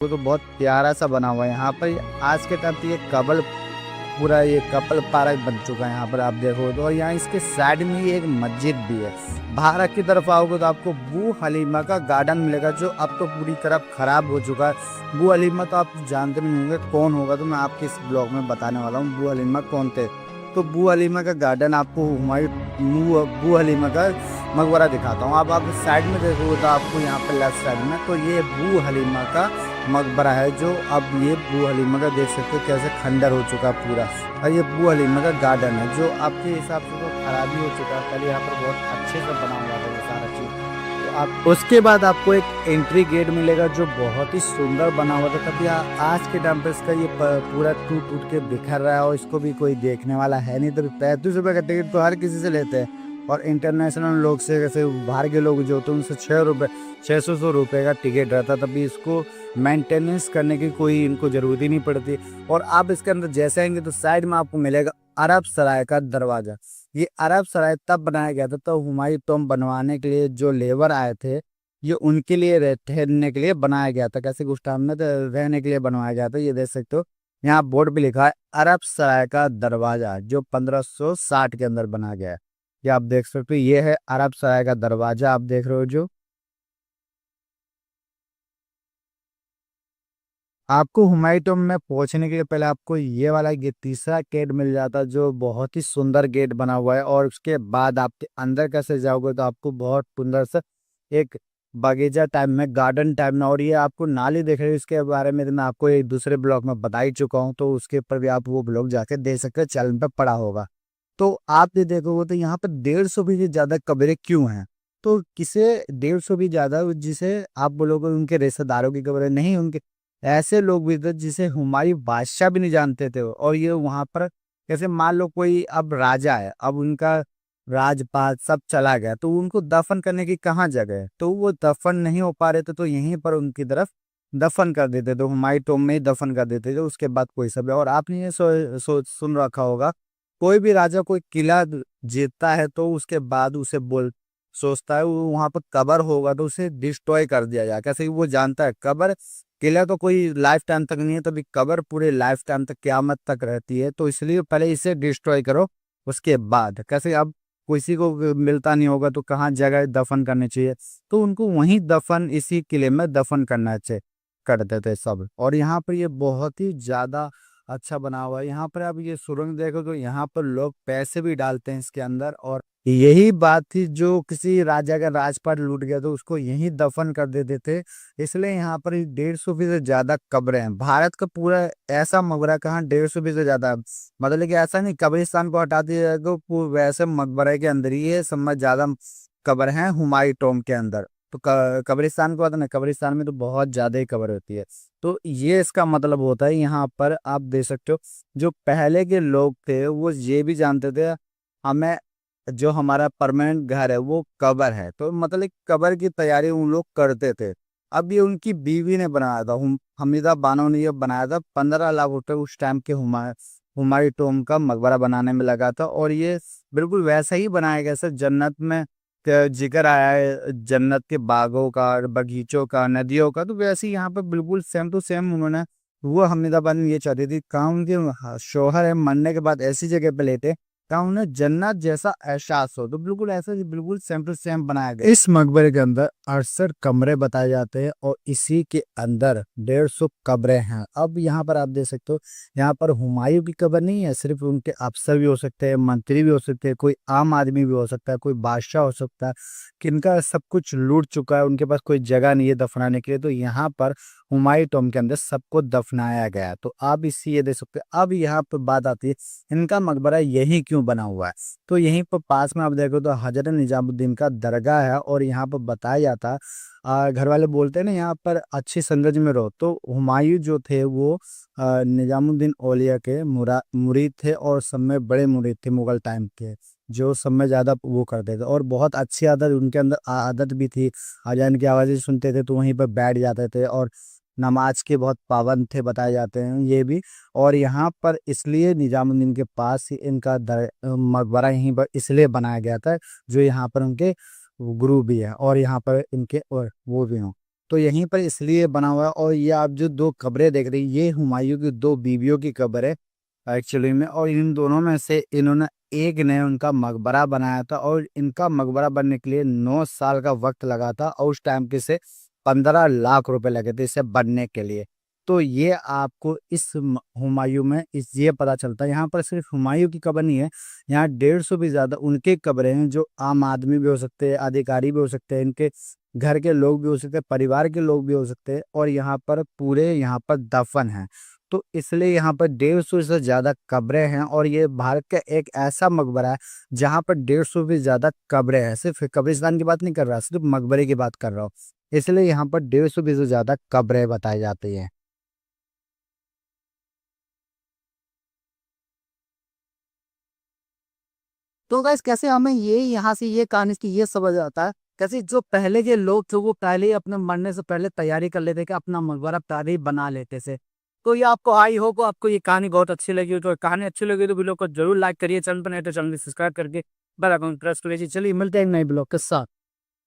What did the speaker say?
वो तो बहुत प्यारा सा बना हुआ है यहाँ पर। आज के टाइम पे ये कबल पूरा ये कपल पार्क बन चुका है यहाँ पर आप देखो तो। और यहाँ इसके साइड में ही एक मस्जिद भी है। बाहर की तरफ आओगे तो आपको बू हलीमा का गार्डन मिलेगा, जो अब तो पूरी तरह खराब हो चुका है। बू हलीमा तो आप जानते भी नहीं होंगे कौन होगा, तो मैं आपके इस ब्लॉग में बताने वाला हूँ बू हलीमा कौन थे। तो बू हलीमा का गार्डन आपको बू हलीमा का मकबरा दिखाता हूँ। आप साइड में देखोगे तो आपको यहाँ पर लेफ्ट साइड में तो ये बू हलीमा का मकबरा है, जो अब ये बू हलीमा का देख सकते हो कैसे खंडर हो चुका पूरा। और ये बू हलीमा का गार्डन है, जो आपके हिसाब से तो खराबी हो चुका है। पहले यहाँ पर बहुत अच्छे से बना हुआ था ये सारा चीज। तो आप उसके बाद आपको एक एंट्री गेट मिलेगा जो बहुत ही सुंदर बना हुआ था। तभी आज के टाइम पे इसका ये पूरा टूट टूट के बिखर रहा है और इसको भी कोई देखने वाला है नहीं। तभी 35 रुपए का टिकट तो हर किसी से लेते हैं, और इंटरनेशनल लोग से जैसे बाहर के लोग जो होते हैं उनसे 600 रुपये का टिकट रहता। तभी इसको मेंटेनेंस करने की कोई इनको जरूरत ही नहीं पड़ती। और आप इसके अंदर जैसे आएंगे तो साइड में आपको मिलेगा अरब सराय का दरवाजा। ये अरब सराय तब बनाया गया था तो हुमायूं टॉम्ब बनवाने के लिए जो लेबर आए थे, ये उनके लिए ठहरने के लिए बनाया गया था। कैसे उस टाइम में तो रहने के लिए बनवाया गया था। ये देख सकते हो यहाँ बोर्ड पे लिखा है अरब सराय का दरवाजा, जो 1560 के अंदर बनाया गया है। ये आप देख सकते हो, ये है अरब सराय का दरवाजा आप देख रहे हो। जो आपको हुमायूं टॉम्ब में पहुंचने के लिए पहले आपको ये वाला ये तीसरा गेट मिल जाता, जो बहुत ही सुंदर गेट बना हुआ है। और उसके बाद आपके अंदर कैसे जाओगे तो आपको बहुत सुंदर सा एक बगीचा टाइप में, गार्डन टाइप में, और ये आपको नाली देख रहे हो इसके बारे में तो मैं आपको एक दूसरे ब्लॉग में बता ही चुका हूँ। तो उसके ऊपर भी आप वो ब्लॉग जाके देख सकते हो, चैनल पे पड़ा होगा। तो आप ये देखोगे तो यहाँ पे 150 भी ज्यादा कब्रें क्यों हैं? तो किसे 150 भी ज्यादा, जिसे आप बोलोगे उनके रिश्तेदारों की कब्रें नहीं, उनके ऐसे लोग भी थे जिसे हुमायूं बादशाह भी नहीं जानते थे। और ये वहां पर जैसे मान लो कोई अब राजा है, अब उनका राजपाट सब चला गया, तो उनको दफन करने की कहाँ जगह है? तो वो दफन नहीं हो पा रहे थे तो यहीं पर उनकी तरफ दफन कर देते थे, हुमायूं टॉम्ब में ही दफन कर देते थे। उसके बाद कोई सब। और आपने ये सुन रखा होगा, कोई भी राजा कोई किला जीतता है तो उसके बाद उसे बोल सोचता है वो वहां पर कबर होगा तो उसे डिस्ट्रॉय कर दिया जाए। कैसे कि वो जानता है कबर, किला तो कोई लाइफ टाइम तक नहीं है, तभी कबर पूरे लाइफ टाइम तक क्यामत तक रहती है। तो इसलिए पहले इसे डिस्ट्रॉय करो, उसके बाद। कैसे अब किसी को मिलता नहीं होगा तो कहाँ जगह दफन करनी चाहिए, तो उनको वहीं दफन इसी किले में दफन करना चाहिए करते थे सब। और यहाँ पर ये बहुत ही ज्यादा अच्छा बना हुआ है। यहाँ पर आप ये सुरंग देखो तो यहाँ पर लोग पैसे भी डालते हैं इसके अंदर। और यही बात थी, जो किसी राजा का राजपाट लूट गया तो उसको यहीं दफन कर देते थे। इसलिए यहाँ पर 150 फीसद से ज्यादा कब्रें हैं। भारत का पूरा ऐसा मकबरा कहाँ 150 फीसद से ज्यादा है। मतलब कि ऐसा नहीं कब्रिस्तान को हटा दिया जाए तो वैसे मकबरे के अंदर ही है सब में ज्यादा कब्र हैं हुमायूं टॉम्ब के अंदर। तो कब्रिस्तान को आता ना, कब्रिस्तान में तो बहुत ज्यादा ही कब्र होती है। तो ये इसका मतलब होता है। यहाँ पर आप देख सकते हो जो पहले के लोग थे वो ये भी जानते थे हमें जो हमारा परमानेंट घर है वो कब्र है, तो मतलब कब्र की तैयारी उन लोग करते थे। अब ये उनकी बीवी ने बनाया था, हमीदा बानो ने ये बनाया था। 15 लाख रुपए उस टाइम के हुमायूं टॉम्ब का मकबरा बनाने में लगा था। और ये बिल्कुल वैसा ही बनाया गया सर, जन्नत में जिक्र आया है जन्नत के बागों का, बगीचों का, नदियों का, तो वैसे ही यहाँ पर बिल्कुल सेम टू सेम उन्होंने वो हमीदाबाद में ये चाहती थी कहाँ उनके शोहर है मरने के बाद ऐसी जगह पे लेते कहाँ उन्हें जन्नत जैसा एहसास हो। तो बिल्कुल ऐसा ही बिल्कुल सेम टू सेम बनाया गया। इस मकबरे के अंदर 68 कमरे बताए जाते हैं और इसी के अंदर 150 कब्रें हैं। अब यहाँ पर आप देख सकते हो, यहाँ पर हुमायूं की कब्र नहीं है, सिर्फ उनके अफसर भी हो सकते हैं, मंत्री भी हो सकते हैं, कोई आम आदमी भी हो सकता है, कोई बादशाह हो सकता है, किनका सब कुछ लूट चुका है, उनके पास कोई जगह नहीं है दफनाने के लिए, तो यहाँ पर हुमायूं टॉम्ब के अंदर सबको दफनाया गया है। तो आप इसी ये देख सकते हैं। अब यहाँ पर बात आती है इनका मकबरा यही क्यों बना हुआ है? तो यहीं पर पास में आप देखो तो हजरत निजामुद्दीन का दरगाह है। और यहाँ पर बताया जाता घर वाले बोलते हैं ना यहाँ पर अच्छी संगत में रहो। तो हुमायूं जो थे वो निजामुद्दीन औलिया के मुरीद थे, और सब में बड़े मुरीद थे मुगल टाइम के, जो सब में ज्यादा वो करते थे। और बहुत अच्छी आदत उनके अंदर आदत भी थी, अजान की आवाजें सुनते थे तो वहीं पर बैठ जाते थे, और नमाज के बहुत पाबंद थे बताए जाते हैं ये भी। और यहाँ पर इसलिए निजामुद्दीन के पास ही इनका मकबरा यहीं पर इसलिए बनाया गया था, जो यहाँ पर उनके गुरु भी है और यहाँ पर इनके और वो भी हों। तो यहीं पर इसलिए बना हुआ है। और ये आप जो 2 कब्रें देख रही हैं, ये हुमायूँ की 2 बीवियों की कब्र है एक्चुअली में। और इन दोनों में से इन्होंने एक ने उनका मकबरा बनाया था, और इनका मकबरा बनने के लिए 9 साल का वक़्त लगा था, और उस टाइम के से 15 लाख रुपए लगे थे इसे बनने के लिए। तो ये आपको इस हुमायूं में इस ये पता चलता है। यहाँ पर सिर्फ हुमायूं की कब्र नहीं है, यहाँ 150 भी ज्यादा उनके कब्रें हैं, जो आम आदमी भी हो सकते हैं, अधिकारी भी हो सकते हैं, इनके घर के लोग भी हो सकते हैं, परिवार के लोग भी हो सकते हैं, और यहाँ पर पूरे यहाँ पर दफन है। तो इसलिए यहाँ पर 150 से ज्यादा कब्रें हैं, और ये भारत का एक ऐसा मकबरा है जहाँ पर 150 भी ज्यादा कब्रें हैं। सिर्फ कब्रिस्तान की बात नहीं कर रहा, सिर्फ मकबरे की बात कर रहा हूँ। इसलिए यहाँ पर 150 भी से ज्यादा कब्रें बताई जाती हैं। तो गाइस कैसे हमें ये यहाँ से ये कहानी की ये समझ आता है, कैसे जो पहले के लोग थे वो पहले ही अपने मरने से पहले तैयारी कर लेते कि अपना मकबरा पहले ही बना लेते थे। तो ये आपको आई होप आपको ये कहानी बहुत अच्छी लगी हो। तो कहानी अच्छी लगी तो वीडियो को जरूर लाइक करिए, चैनल पर नहीं तो चैनल सब्सक्राइब करके बेल आइकन प्रेस करिए। चलिए मिलते हैं एक नए ब्लॉग के साथ।